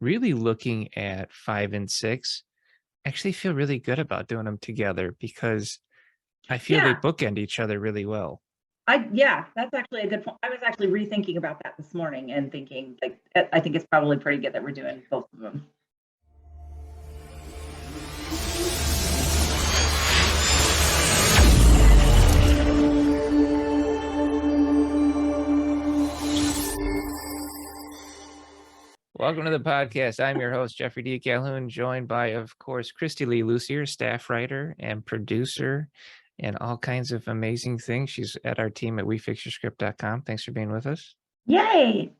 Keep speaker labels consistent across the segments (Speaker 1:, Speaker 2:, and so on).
Speaker 1: really looking at 5 and 6, I actually feel really good about doing them together because I feel they
Speaker 2: Yeah,
Speaker 1: bookend each other really well.
Speaker 2: yeah, that's actually a good point. I was actually rethinking about that this morning and thinking like I think it's probably pretty good that we're doing both of them.
Speaker 1: Welcome to the podcast. I'm your host, Geoffrey D. Calhoun, joined by, of course, Kristy Lee Lucier, staff writer and producer, and all kinds of amazing things. She's at our team at wefixyourscript.com. Thanks for being with us.
Speaker 2: Yay!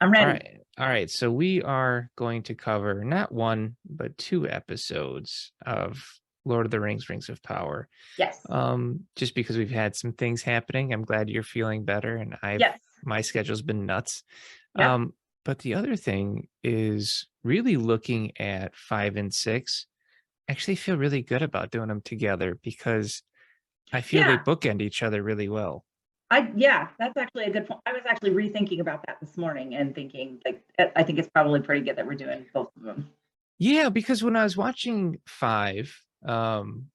Speaker 2: I'm
Speaker 1: All
Speaker 2: ready.
Speaker 1: right. All right. So we are going to cover not one, but two episodes of Lord of the Rings, Rings of Power.
Speaker 2: Yes.
Speaker 1: Just because we've had some things happening. I'm glad you're feeling better, and
Speaker 2: Yes.
Speaker 1: my schedule's been nuts.
Speaker 2: Yep.
Speaker 1: But the other thing is really looking at 5 and 6. I actually feel really good about doing them together because I feel they
Speaker 2: Yeah.
Speaker 1: bookend each other really well.
Speaker 2: Yeah, that's actually a good point. I was actually rethinking about that this morning and thinking like I think it's probably pretty good that we're doing both of them.
Speaker 1: Yeah, because when I was watching 5, and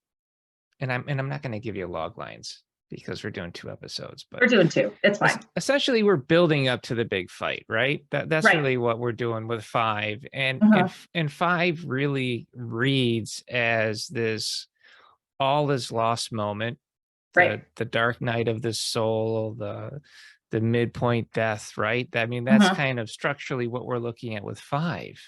Speaker 1: I'm not going to give you log lines because we're doing two episodes, but
Speaker 2: We're doing two. It's fine.
Speaker 1: essentially we're building up to the big fight, right? That's
Speaker 2: Right.
Speaker 1: really what we're doing with 5, and
Speaker 2: Uh-huh.
Speaker 1: 5 really reads as this all is lost moment,
Speaker 2: Right.
Speaker 1: the dark night of the soul, the midpoint death, right? I mean, that's
Speaker 2: Uh-huh.
Speaker 1: kind of structurally what we're looking at with 5.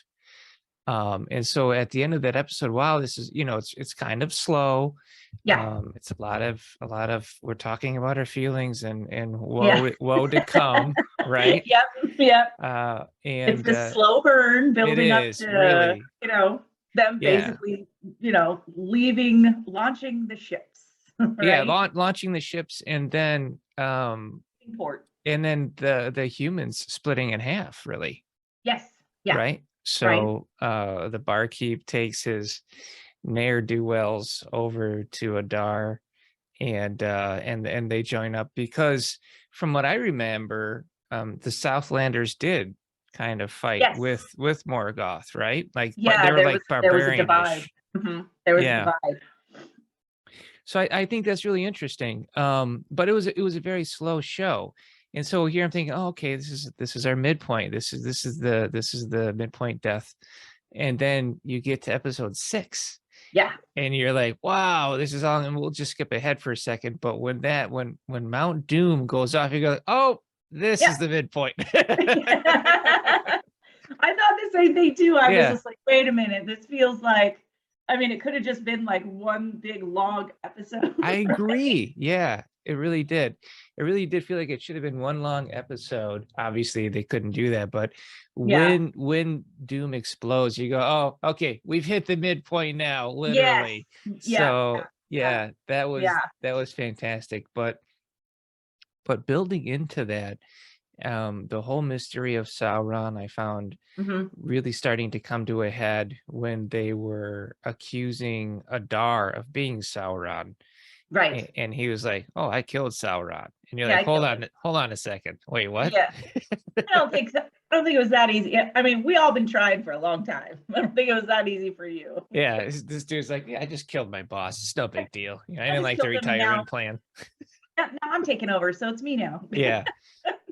Speaker 1: And so at the end of that episode, wow, this is, it's kind of slow.
Speaker 2: Yeah.
Speaker 1: It's a lot of we're talking about our feelings and
Speaker 2: Yeah.
Speaker 1: woe to come, right?
Speaker 2: Yep. Yep. It's
Speaker 1: And
Speaker 2: this slow burn
Speaker 1: it
Speaker 2: building up
Speaker 1: is
Speaker 2: to,
Speaker 1: really,
Speaker 2: them
Speaker 1: yeah,
Speaker 2: basically, launching the ships,
Speaker 1: yeah,
Speaker 2: right?
Speaker 1: launching the ships,
Speaker 2: Port.
Speaker 1: and then the humans splitting in half, really,
Speaker 2: Yes. Yeah.
Speaker 1: right?
Speaker 2: Right.
Speaker 1: So the barkeep takes his ne'er-do-wells over to Adar, and they join up because from what I remember, the Southlanders did kind of fight
Speaker 2: Yes.
Speaker 1: with Morgoth, right? Like, but they
Speaker 2: Yeah,
Speaker 1: were
Speaker 2: there was
Speaker 1: like
Speaker 2: there was a divide.
Speaker 1: barbarianish.
Speaker 2: There was a
Speaker 1: Yeah.
Speaker 2: divide.
Speaker 1: So I think that's really interesting. But it was a very slow show. And so here I'm thinking, oh, okay, this is our midpoint. This is the midpoint death. And then you get to episode 6
Speaker 2: Yeah.
Speaker 1: and you're like, wow, this is all, and we'll just skip ahead for a second. But when Mount Doom goes off, you go, oh, this
Speaker 2: Yeah.
Speaker 1: is the midpoint.
Speaker 2: I thought the same thing too. I was
Speaker 1: Yeah,
Speaker 2: just like, wait a minute, this feels like, I mean, it could have just been like one big long episode.
Speaker 1: I agree. Yeah, it really did. It really did feel like it should have been one long episode. Obviously, they couldn't do that, but
Speaker 2: Yeah.
Speaker 1: when Doom explodes, you go, "Oh, okay, we've hit the midpoint now,
Speaker 2: Yes.
Speaker 1: literally."
Speaker 2: Yeah.
Speaker 1: So,
Speaker 2: Yeah.
Speaker 1: yeah, that was
Speaker 2: Yeah.
Speaker 1: that was fantastic. But building into that, the whole mystery of Sauron, I found
Speaker 2: Hmm.
Speaker 1: really starting to come to a head when they were accusing Adar of being Sauron.
Speaker 2: Right.
Speaker 1: And he was like, "Oh, I killed Sauron." And you're
Speaker 2: Yeah,
Speaker 1: like,
Speaker 2: I killed him.
Speaker 1: hold on a second. Wait, what?"
Speaker 2: Yeah. I don't think so. I don't think it was that easy. I mean, we all been trying for a long time. I don't think it was that easy for you.
Speaker 1: Yeah, this dude's like, "Yeah, I just killed my boss. It's no big deal. I
Speaker 2: I
Speaker 1: didn't
Speaker 2: just
Speaker 1: like the
Speaker 2: killed him, and now,
Speaker 1: retirement plan."
Speaker 2: now I'm taking over, so it's me now.
Speaker 1: Yeah.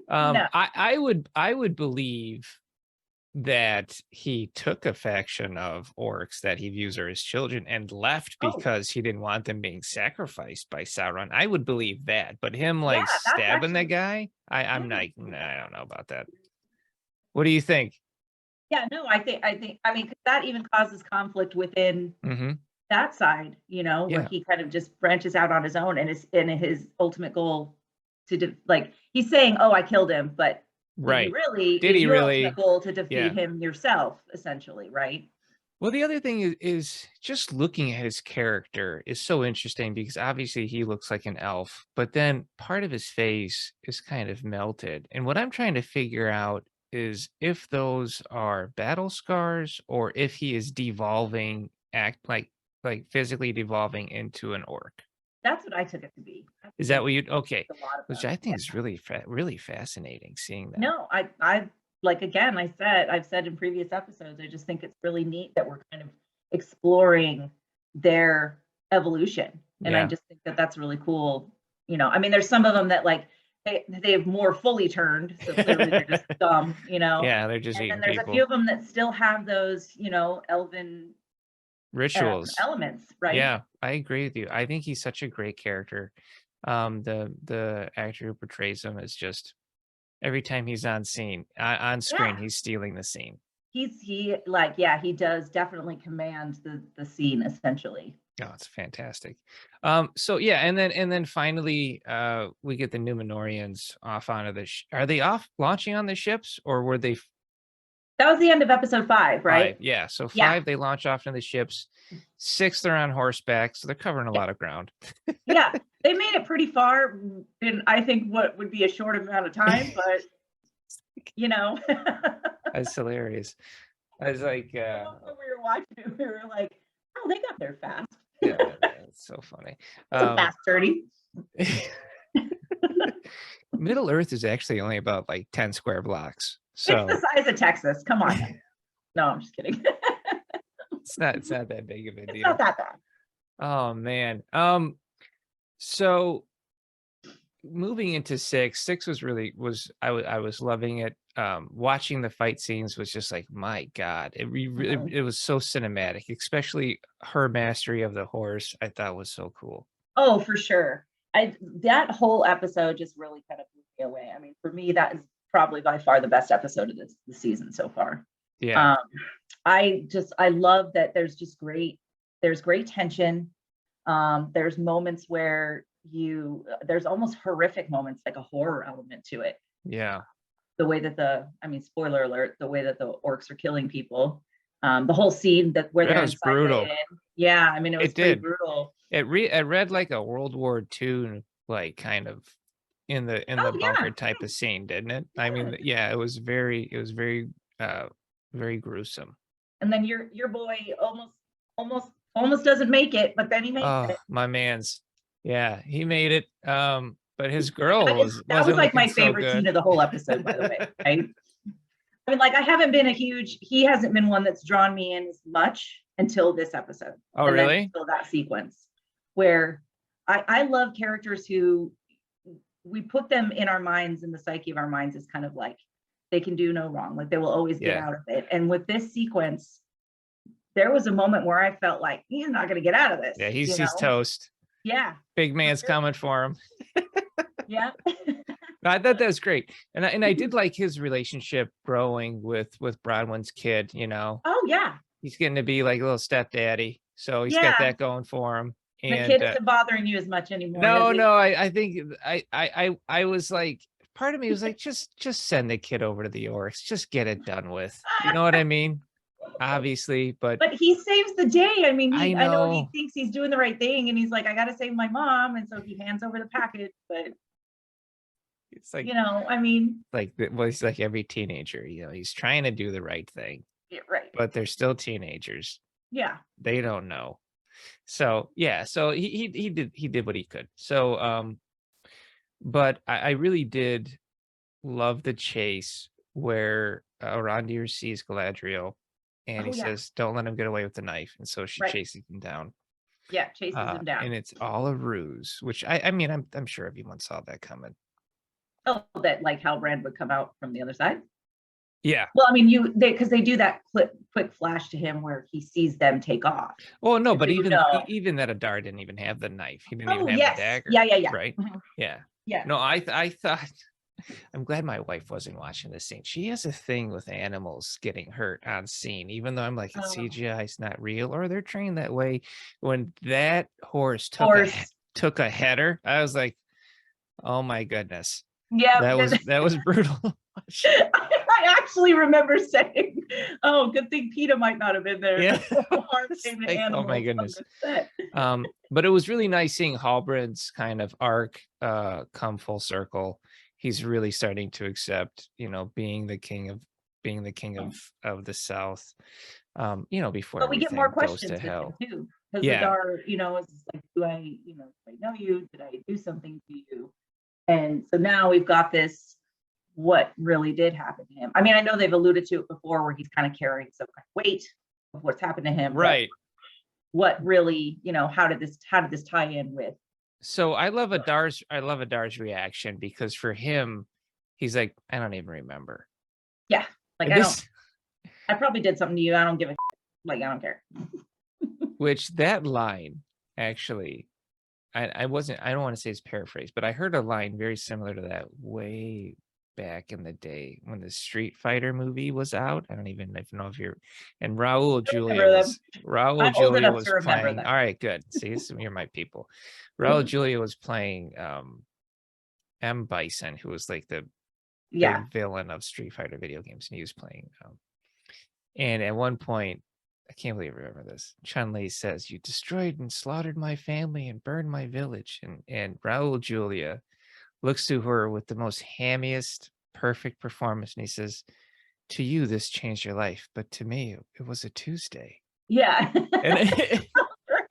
Speaker 2: No.
Speaker 1: I would believe that he took a faction of orcs that he views are his children and left
Speaker 2: Oh,
Speaker 1: because he didn't want them being sacrificed by Sauron. I would believe that, but him
Speaker 2: yeah,
Speaker 1: like
Speaker 2: that's
Speaker 1: stabbing the
Speaker 2: actually,
Speaker 1: guy,
Speaker 2: yeah.
Speaker 1: I'm like, nah, I don't know about that. What do you think?
Speaker 2: Yeah, no, I mean, 'cause that even causes conflict within
Speaker 1: Hmm.
Speaker 2: that side, where
Speaker 1: Yeah,
Speaker 2: he kind of just branches out on his own, and his ultimate goal like, he's saying, "Oh, I killed him," but did you
Speaker 1: right.
Speaker 2: really?
Speaker 1: Did
Speaker 2: Is
Speaker 1: he
Speaker 2: your ultimate
Speaker 1: really?
Speaker 2: goal to defeat
Speaker 1: Yeah.
Speaker 2: him yourself, essentially, right?
Speaker 1: Well, the other thing is just looking at his character is so interesting because obviously he looks like an elf, but then part of his face is kind of melted. And what I'm trying to figure out is if those are battle scars or if he is devolving, act like physically devolving into an orc.
Speaker 2: That's what I took it to be. I
Speaker 1: Is
Speaker 2: think
Speaker 1: that
Speaker 2: it's
Speaker 1: what you? Okay,
Speaker 2: a lot of
Speaker 1: which
Speaker 2: them.
Speaker 1: I
Speaker 2: Yeah.
Speaker 1: think is really fascinating seeing that.
Speaker 2: No, I like, again, I've said in previous episodes, I just think it's really neat that we're kind of exploring their evolution, and I
Speaker 1: Yeah.
Speaker 2: just think that that's really cool. I mean, there's some of them that, like, they've more fully turned, so clearly they're just dumb,
Speaker 1: Yeah, they're just
Speaker 2: and then
Speaker 1: eating
Speaker 2: there's a few
Speaker 1: people.
Speaker 2: of them that still have those, elven,
Speaker 1: Rituals.
Speaker 2: elements, right?
Speaker 1: Yeah, I agree with you. I think he's such a great character. The actor who portrays him is just every time he's on scene, on screen,
Speaker 2: Yeah.
Speaker 1: he's stealing the scene.
Speaker 2: Yeah, he does definitely command the scene essentially.
Speaker 1: Oh, it's fantastic. So yeah, and then finally, we get the Numenorians off onto the are they off launching on the ships, or were they
Speaker 2: That was the end of episode 5,
Speaker 1: 5?
Speaker 2: right?
Speaker 1: Yeah, so
Speaker 2: Yeah.
Speaker 1: 5, they launch off into the ships. 6, they're on horseback, so they're covering a
Speaker 2: Yeah.
Speaker 1: lot of ground.
Speaker 2: Yeah. They made it pretty far in, I think, what would be a short amount of time, but you know.
Speaker 1: That's hilarious. I was like,
Speaker 2: When we were watching it, we were like, "Oh, they got there fast."
Speaker 1: yeah, it's so funny.
Speaker 2: It's a fast 30.
Speaker 1: Middle Earth is actually only about like 10 square blocks.
Speaker 2: It's the
Speaker 1: So
Speaker 2: size of Texas. Come on now. No, I'm just kidding.
Speaker 1: it's not that big of a
Speaker 2: It's not
Speaker 1: deal.
Speaker 2: that bad.
Speaker 1: Oh man. So moving into 6, 6 was really was I was loving it. Watching the fight scenes was just like, my God,
Speaker 2: Mhm.
Speaker 1: it was so cinematic, especially her mastery of the horse. I thought was so cool.
Speaker 2: Oh, for sure. That whole episode just really kind of blew me away. I mean, for me, that is probably by far the best episode of the season so far.
Speaker 1: Yeah,
Speaker 2: Um, I love that there's great tension. There's moments where there's almost horrific moments, like a horror element to it.
Speaker 1: yeah.
Speaker 2: The way that I mean, spoiler alert, the way that the orcs are killing people. The whole scene where
Speaker 1: That
Speaker 2: they're
Speaker 1: was
Speaker 2: inside the
Speaker 1: brutal.
Speaker 2: inn. Yeah, I mean, it was
Speaker 1: It
Speaker 2: pretty
Speaker 1: did.
Speaker 2: brutal.
Speaker 1: It read like a World War II, like, kind of in the
Speaker 2: Oh
Speaker 1: bunker
Speaker 2: yeah,
Speaker 1: type of scene, didn't it? I
Speaker 2: yeah.
Speaker 1: mean, yeah, it was very, uh, very gruesome.
Speaker 2: And then your boy almost doesn't make it, but then he makes
Speaker 1: Oh,
Speaker 2: it.
Speaker 1: my man's yeah, he made it, but his girl
Speaker 2: That was
Speaker 1: wasn't
Speaker 2: like
Speaker 1: looking
Speaker 2: my
Speaker 1: so
Speaker 2: favorite scene
Speaker 1: good.
Speaker 2: of the whole episode, by the way. Right? I mean, like, he hasn't been one that's drawn me in as much until this episode,
Speaker 1: Oh,
Speaker 2: and then
Speaker 1: really?
Speaker 2: until that sequence where I love characters who we put them in our minds, in the psyche of our minds, as kind of like they can do no wrong, like they will always get
Speaker 1: Yeah.
Speaker 2: out of it. And with this sequence, there was a moment where I felt like he's not going to get out of this,
Speaker 1: Yeah, he's toast.
Speaker 2: Yeah.
Speaker 1: Big man's coming for him.
Speaker 2: Yeah.
Speaker 1: No, I thought that was great, and I did like his relationship growing with Bronwyn's kid, you know?
Speaker 2: Oh, yeah.
Speaker 1: He's getting to be like a little stepdaddy, so he's got
Speaker 2: Yeah.
Speaker 1: that going for him,
Speaker 2: The
Speaker 1: and,
Speaker 2: kid isn't bothering you as much anymore, is
Speaker 1: no,
Speaker 2: he?
Speaker 1: no, I think I was like part of me was like, "Just send the kid over to the Orcs, just get it done with." You know what I mean? Obviously, but
Speaker 2: But he saves the day. I mean,
Speaker 1: I
Speaker 2: I know he
Speaker 1: know
Speaker 2: thinks he's doing the right thing, and he's like, "I gotta save my mom," and so he hands over the package, but,
Speaker 1: it's like
Speaker 2: I mean,
Speaker 1: well, he's like every teenager, you know, he's trying to do the right thing,
Speaker 2: yeah, right.
Speaker 1: but they're still teenagers.
Speaker 2: Yeah.
Speaker 1: They don't know. So, yeah, so he did what he could. So, but I really did love the chase where Arondir sees Galadriel and he
Speaker 2: Oh, yeah.
Speaker 1: says, "Don't let him get away with the knife." And so she
Speaker 2: Right.
Speaker 1: chases him down.
Speaker 2: Yeah, chases him
Speaker 1: And
Speaker 2: down.
Speaker 1: it's all a ruse, which I mean, I'm sure everyone saw that coming.
Speaker 2: Oh, that, like, Halbrand would come out from the other side?
Speaker 1: Yeah.
Speaker 2: Well, I mean, because they do that quick flash to him where he sees them take off,
Speaker 1: Well, no,
Speaker 2: and
Speaker 1: but
Speaker 2: so you
Speaker 1: even
Speaker 2: know.
Speaker 1: even that Adar didn't even have the knife. He didn't even
Speaker 2: Oh,
Speaker 1: have the
Speaker 2: yes.
Speaker 1: dagger,
Speaker 2: Yeah, yeah, yeah.
Speaker 1: right?
Speaker 2: Mhm.
Speaker 1: Yeah.
Speaker 2: Yeah.
Speaker 1: No, I thought I'm glad my wife wasn't watching this scene. She has a thing with animals getting hurt on scene, even though I'm like, it's
Speaker 2: Oh,
Speaker 1: CGI, it's not real, or they're trained that way. When that horse
Speaker 2: horse.
Speaker 1: took a header, I was like, oh my goodness,
Speaker 2: Yeah,
Speaker 1: that was brutal.
Speaker 2: I actually remember saying, "Oh, good thing PETA might not have been there.
Speaker 1: Yeah,
Speaker 2: Harm
Speaker 1: it's
Speaker 2: came to
Speaker 1: like, oh my
Speaker 2: animals on
Speaker 1: goodness.
Speaker 2: the set."
Speaker 1: But it was really nice seeing Halbrand's kind of arc come full circle. He's really starting to accept, you know, being the king of the South. You know, before
Speaker 2: But we get more
Speaker 1: everything goes to
Speaker 2: questions with him
Speaker 1: hell.
Speaker 2: too, because
Speaker 1: Yeah,
Speaker 2: Adar, is like, do I know you? Did I do something to you? And so now we've got this what really did happen to him. I mean, I know they've alluded to it before where he's kind of carrying some kind of weight of what's happened to him, but
Speaker 1: Right.
Speaker 2: what really, how did this tie in with?
Speaker 1: So I love Adar's reaction because for him, he's like, I don't even remember.
Speaker 2: Yeah, like
Speaker 1: And this
Speaker 2: I probably did something to you. I don't give a like I don't care.
Speaker 1: which that line actually I don't want to say it's paraphrased, but I heard a line very similar to that way back in the day when the Street Fighter movie was out. I don't even know if you're and
Speaker 2: I remember them.
Speaker 1: Raul
Speaker 2: I'm old
Speaker 1: Julia
Speaker 2: enough to
Speaker 1: was
Speaker 2: remember
Speaker 1: playing.
Speaker 2: them.
Speaker 1: All right, good. See, you're my people. Raul Julia was playing M. Bison, who was like the
Speaker 2: Yeah,
Speaker 1: big villain of Street Fighter video games, and he was playing. And at one point, I can't believe I remember this. Chun Li says, "You destroyed and slaughtered my family and burned my village." And Raul Julia looks to her with the most hammiest, perfect performance, and he says, "To you, this changed your life, but to me, it was a Tuesday."
Speaker 2: yeah.
Speaker 1: And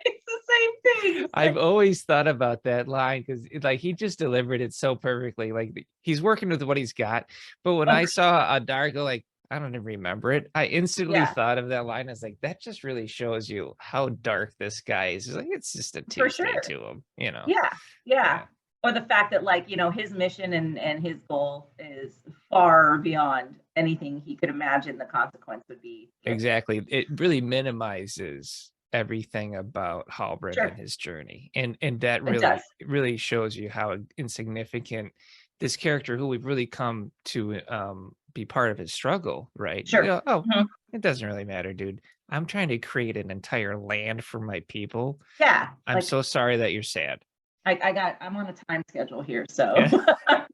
Speaker 2: It's the same thing. It's
Speaker 1: I've
Speaker 2: like,
Speaker 1: always thought about that line because like he just delivered it so perfectly. Like he's working with what he's got. But when
Speaker 2: oh,
Speaker 1: I saw Adar go like, I don't even remember it, I instantly
Speaker 2: yeah,
Speaker 1: thought of that line. I was like, that just really shows you how dark this guy is. It's like it's just a
Speaker 2: for
Speaker 1: Tuesday
Speaker 2: sure.
Speaker 1: to him, you know.
Speaker 2: Yeah, yeah.
Speaker 1: Yeah,
Speaker 2: Or the fact that like, his mission and his goal is far beyond anything he could imagine the consequence would be.
Speaker 1: exactly. It really minimizes everything about Halbrand and
Speaker 2: Sure,
Speaker 1: his journey. And that
Speaker 2: it does.
Speaker 1: really shows you how insignificant this character who we've really come to be part of his struggle, right? You
Speaker 2: Sure.
Speaker 1: go, oh,
Speaker 2: Mhm.
Speaker 1: it doesn't really matter, dude. I'm trying to create an entire land for my people.
Speaker 2: Yeah,
Speaker 1: I'm
Speaker 2: like
Speaker 1: so sorry that you're sad.
Speaker 2: I'm on a time schedule here, so
Speaker 1: Yeah.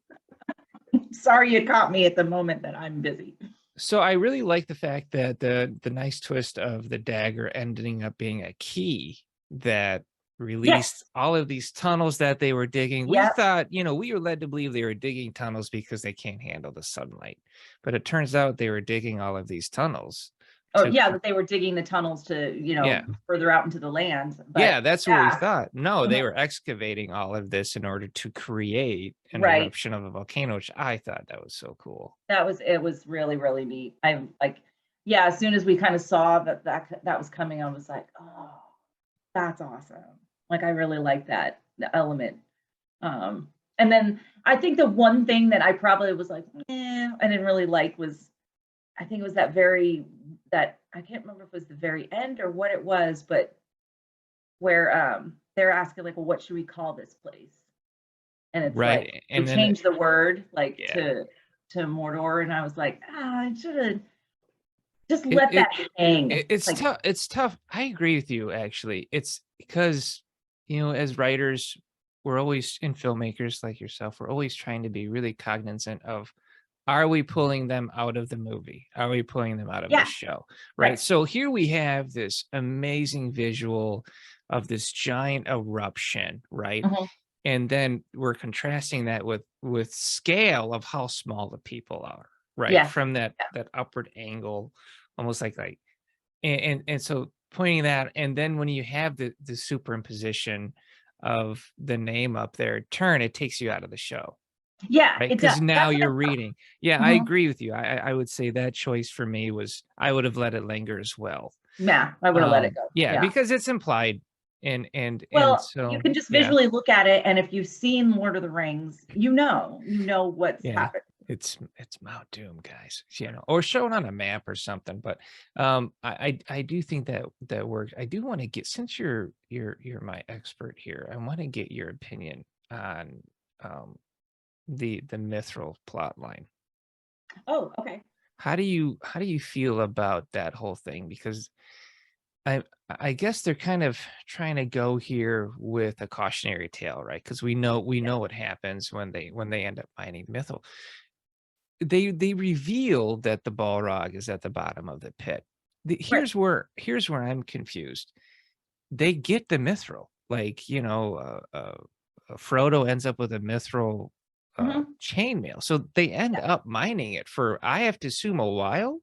Speaker 2: sorry you caught me at the moment that I'm busy.
Speaker 1: So I really like the fact that the nice twist of the dagger ending up being a key that released
Speaker 2: Yes.
Speaker 1: all of these tunnels that they were digging. We
Speaker 2: Yep.
Speaker 1: thought, we were led to believe they were digging tunnels because they can't handle the sunlight. But it turns out they were digging all of these tunnels
Speaker 2: Oh,
Speaker 1: to
Speaker 2: yeah, that they were digging the tunnels to,
Speaker 1: yeah.
Speaker 2: further out into the land,
Speaker 1: Yeah,
Speaker 2: but
Speaker 1: that's what we
Speaker 2: yeah.
Speaker 1: thought. No,
Speaker 2: Mhm.
Speaker 1: they were excavating all of this in order to create an
Speaker 2: Right.
Speaker 1: eruption of a volcano, which I thought that was so cool.
Speaker 2: It was really, really neat. I'm like, yeah, as soon as we kind of saw that was coming, I was like, "Oh, that's awesome." Like, I really like that, the element. And then I think the one thing that I probably was like, I didn't really like was I think it was that I can't remember if it was the very end or what it was, but where, they're asking like, "Well, what should we call this place?" And it's like,
Speaker 1: Right.
Speaker 2: they
Speaker 1: And then
Speaker 2: changed the word, like,
Speaker 1: yeah.
Speaker 2: to Mordor, and I was like, I should've just
Speaker 1: It
Speaker 2: let
Speaker 1: it
Speaker 2: that hang.
Speaker 1: it's
Speaker 2: Like,
Speaker 1: tough. It's tough. I agree with you, actually. It's because, as writers, we're always and filmmakers like yourself, we're always trying to be really cognizant of are we pulling them out of the movie? Are we pulling them out of the
Speaker 2: yeah,
Speaker 1: show? Right.
Speaker 2: right.
Speaker 1: So here we have this amazing visual of this giant eruption, right?
Speaker 2: Mhm.
Speaker 1: And then we're contrasting that with scale of how small the people are, right?
Speaker 2: Yes.
Speaker 1: From that
Speaker 2: Yeah.
Speaker 1: that upward angle, almost like and so pointing that, and then when you have the superimposition of the name up there, turn, it takes you out of the show,
Speaker 2: Yeah,
Speaker 1: right?
Speaker 2: it does.
Speaker 1: Because now
Speaker 2: That's what
Speaker 1: you're
Speaker 2: I thought.
Speaker 1: reading. Yeah, I
Speaker 2: Mhm.
Speaker 1: agree with you. I would say that choice for me was I would have let it linger as well.
Speaker 2: Yeah, I would've let it go.
Speaker 1: Yeah,
Speaker 2: Yeah.
Speaker 1: because it's implied, and
Speaker 2: Well, you
Speaker 1: so
Speaker 2: can just
Speaker 1: yeah.
Speaker 2: visually look at it, and if you've seen Lord of the Rings, you know what's
Speaker 1: Yeah,
Speaker 2: happened.
Speaker 1: it's Mount Doom, guys, or shown on a map or something. But I do think that that works. I do want to get since you're my expert here, I want to get your opinion on um the mithril plot line.
Speaker 2: Oh, okay.
Speaker 1: How do you feel about that whole thing? Because I guess they're kind of trying to go here with a cautionary tale, right? Because we know what happens when they end up mining mithril. They reveal that the Balrog is at the bottom of the pit.
Speaker 2: Right.
Speaker 1: Here's where I'm confused. They get the mithril, like Frodo ends up with a mithril
Speaker 2: Mhm.
Speaker 1: chainmail, so they end
Speaker 2: Yeah.
Speaker 1: up mining it for I have to assume a while.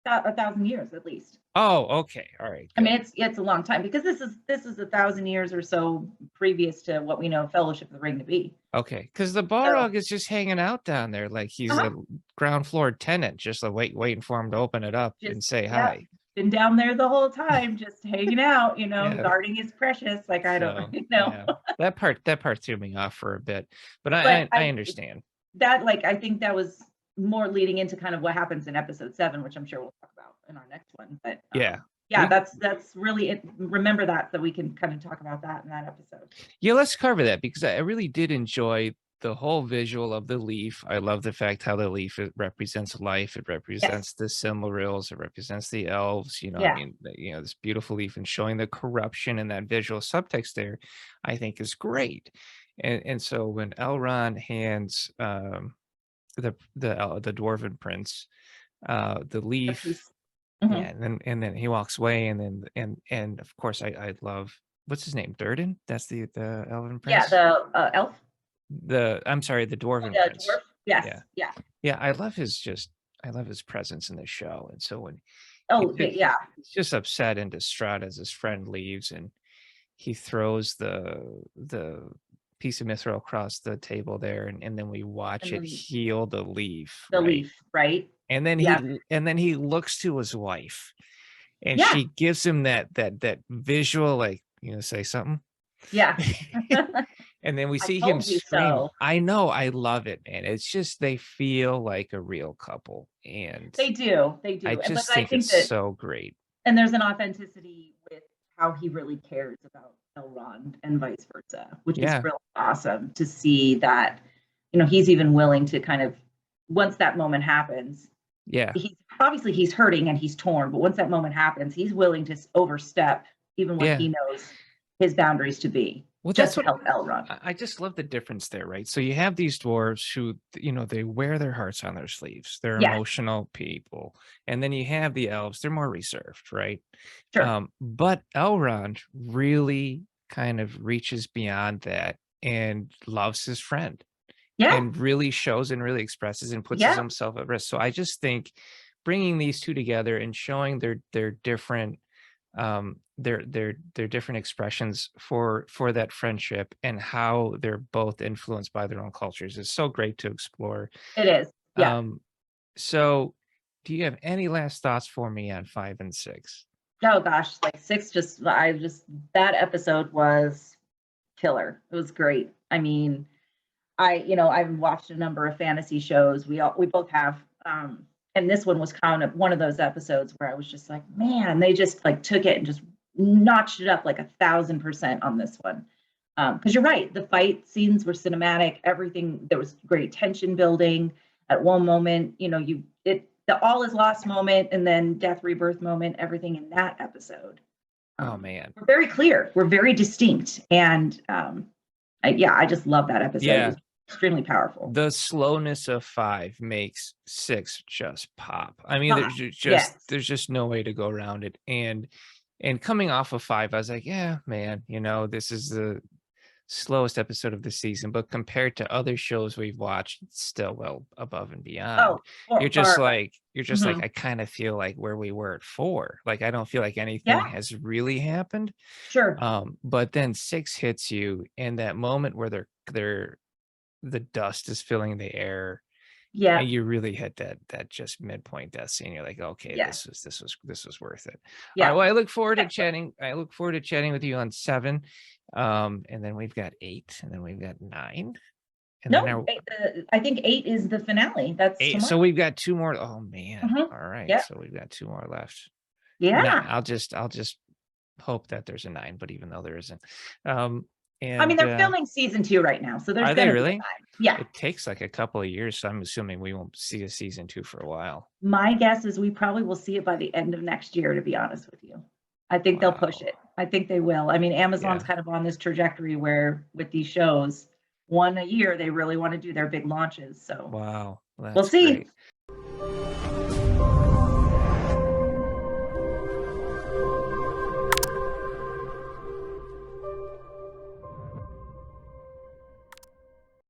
Speaker 2: 1,000 years at least.
Speaker 1: Oh, okay. All right,
Speaker 2: I mean,
Speaker 1: good.
Speaker 2: it's a long time because this is 1,000 years or so previous to what we know Fellowship of the Ring to be.
Speaker 1: Okay, because the
Speaker 2: So,
Speaker 1: Balrog is just hanging out down there like he's
Speaker 2: uh-huh,
Speaker 1: a ground floor tenant, just, waiting for him to open it up and
Speaker 2: just
Speaker 1: say
Speaker 2: yeah,
Speaker 1: hi.
Speaker 2: been down there the whole time, just hanging out,
Speaker 1: Yeah,
Speaker 2: guarding his precious. Like I don't,
Speaker 1: so, yeah. That part threw me off for a bit, but
Speaker 2: But
Speaker 1: I understand.
Speaker 2: that like I think that was more leading into kind of what happens in episode 7, which I'm sure we'll talk about in our next one. But
Speaker 1: Yeah.
Speaker 2: yeah,
Speaker 1: We
Speaker 2: that's really it. Remember that so we can kind of talk about that in that episode.
Speaker 1: Yeah, let's cover that because I really did enjoy the whole visual of the leaf. I love the fact how the leaf, it represents life, it
Speaker 2: Yes.
Speaker 1: represents the Silmarils, it represents the elves, I
Speaker 2: Yeah.
Speaker 1: mean, this beautiful leaf and showing the corruption and that visual subtext there, I think is great. And so when Elrond hands, the dwarven prince, the
Speaker 2: The
Speaker 1: leaf,
Speaker 2: piece.
Speaker 1: yeah,
Speaker 2: Mhm.
Speaker 1: and then he walks away, and then and of course I love, what's his name? Durden? That's the elven
Speaker 2: Yeah,
Speaker 1: prince?
Speaker 2: the elf.
Speaker 1: I'm sorry, the
Speaker 2: Oh,
Speaker 1: dwarven
Speaker 2: the
Speaker 1: prince.
Speaker 2: dwarf. Yes.
Speaker 1: Yeah.
Speaker 2: Yeah.
Speaker 1: Yeah, I love his presence in the show, and so when
Speaker 2: Oh, yeah.
Speaker 1: he's just upset and distraught as his friend leaves, and he throws the piece of mithril across the table there, and then we watch
Speaker 2: And
Speaker 1: it
Speaker 2: then
Speaker 1: heal the leaf,
Speaker 2: the
Speaker 1: right?
Speaker 2: leaf, right?
Speaker 1: And then
Speaker 2: Yes.
Speaker 1: he looks to his wife, and
Speaker 2: Yeah.
Speaker 1: she gives him that visual, like, "Say something?"
Speaker 2: Yeah.
Speaker 1: And then we
Speaker 2: I
Speaker 1: see him
Speaker 2: told you
Speaker 1: scream.
Speaker 2: so.
Speaker 1: I know, I love it, man. It's just they feel like a real couple, and
Speaker 2: They do. They
Speaker 1: I
Speaker 2: do. And but
Speaker 1: just
Speaker 2: I
Speaker 1: think
Speaker 2: think
Speaker 1: it's
Speaker 2: that
Speaker 1: so great.
Speaker 2: and there's an authenticity with how he really cares about Elrond and vice versa, which is
Speaker 1: Yeah,
Speaker 2: really awesome to see that, he's even willing to kind of once that moment happens,
Speaker 1: yeah,
Speaker 2: he's hurting and he's torn, but once that moment happens, he's willing to overstep even what
Speaker 1: yeah.
Speaker 2: he knows his boundaries to be,
Speaker 1: Well,
Speaker 2: just
Speaker 1: that's
Speaker 2: to
Speaker 1: what
Speaker 2: help Elrond.
Speaker 1: I just love the difference there, right? So you have these dwarves who, they wear their hearts on their sleeves. They're
Speaker 2: Yeah,
Speaker 1: emotional people. And then you have the elves, they're more reserved, right?
Speaker 2: sure.
Speaker 1: But Elrond really kind of reaches beyond that and loves his friend,
Speaker 2: Yeah,
Speaker 1: and really shows and really expresses and puts
Speaker 2: yeah,
Speaker 1: himself at risk. So I just think bringing these two together and showing their different, their different expressions for that friendship and how they're both influenced by their own cultures is so great to explore.
Speaker 2: it is. Yeah.
Speaker 1: Um, so do you have any last thoughts for me on 5 and 6?
Speaker 2: Oh gosh, like 6 just that episode was killer. It was great. I mean, I've watched a number of fantasy shows. We both have, and this one was kind of one of those episodes where I was just like, man, they just like took it and just notched it up like 1,000% on this one. Because you're right, the fight scenes were cinematic. Everything there was great tension building. At one moment, the all is lost moment and then death rebirth moment. Everything in that episode
Speaker 1: Oh man.
Speaker 2: we're very clear. We're very distinct, and yeah, I just love that episode. It
Speaker 1: Yeah.
Speaker 2: was extremely powerful.
Speaker 1: The slowness of 5 makes 6 just pop. I mean,
Speaker 2: Ah, yes.
Speaker 1: there's just no way to go around it. And coming off of 5, I was like, yeah, man, this is the slowest episode of the season, but compared to other shows we've watched, it's still well above and beyond.
Speaker 2: Oh, far above.
Speaker 1: You're just like,
Speaker 2: Mhm.
Speaker 1: I kind of feel like where we were at 4. Like I don't feel like anything
Speaker 2: Yeah,
Speaker 1: has really happened.
Speaker 2: sure.
Speaker 1: But then 6 hits you in that moment where they're the dust is filling the air, and
Speaker 2: Yeah,
Speaker 1: you really hit that just midpoint death scene. You're like, okay,
Speaker 2: yeah,
Speaker 1: this was worth it. All right.
Speaker 2: yeah.
Speaker 1: Well, I look forward to chatting with you on 7. And then we've got 8, and then we've got 9, and then
Speaker 2: No,
Speaker 1: our
Speaker 2: I think 8 is the finale. That's
Speaker 1: 8.
Speaker 2: tomorrow.
Speaker 1: So we've got 2 more. Oh man.
Speaker 2: Mhm.
Speaker 1: All right.
Speaker 2: Yeah,
Speaker 1: So we've got 2 more left.
Speaker 2: yeah.
Speaker 1: I'll just hope that there's a 9, but even though there isn't.
Speaker 2: I mean,
Speaker 1: And
Speaker 2: they're filming season 2 right now, so there's
Speaker 1: Are they
Speaker 2: gonna be a
Speaker 1: really?
Speaker 2: 9. Yeah.
Speaker 1: It takes like a couple of years, so I'm assuming we won't see a season 2 for a while.
Speaker 2: My guess is we probably will see it by the end of next year, to be honest with you. I think they'll push
Speaker 1: Wow.
Speaker 2: it. I think they will. I mean, Amazon's
Speaker 1: Yeah.
Speaker 2: kind of on this trajectory where with these shows, one a year, they really want to do their big launches. So
Speaker 1: Wow.
Speaker 2: we'll
Speaker 1: That's
Speaker 2: see.
Speaker 1: great.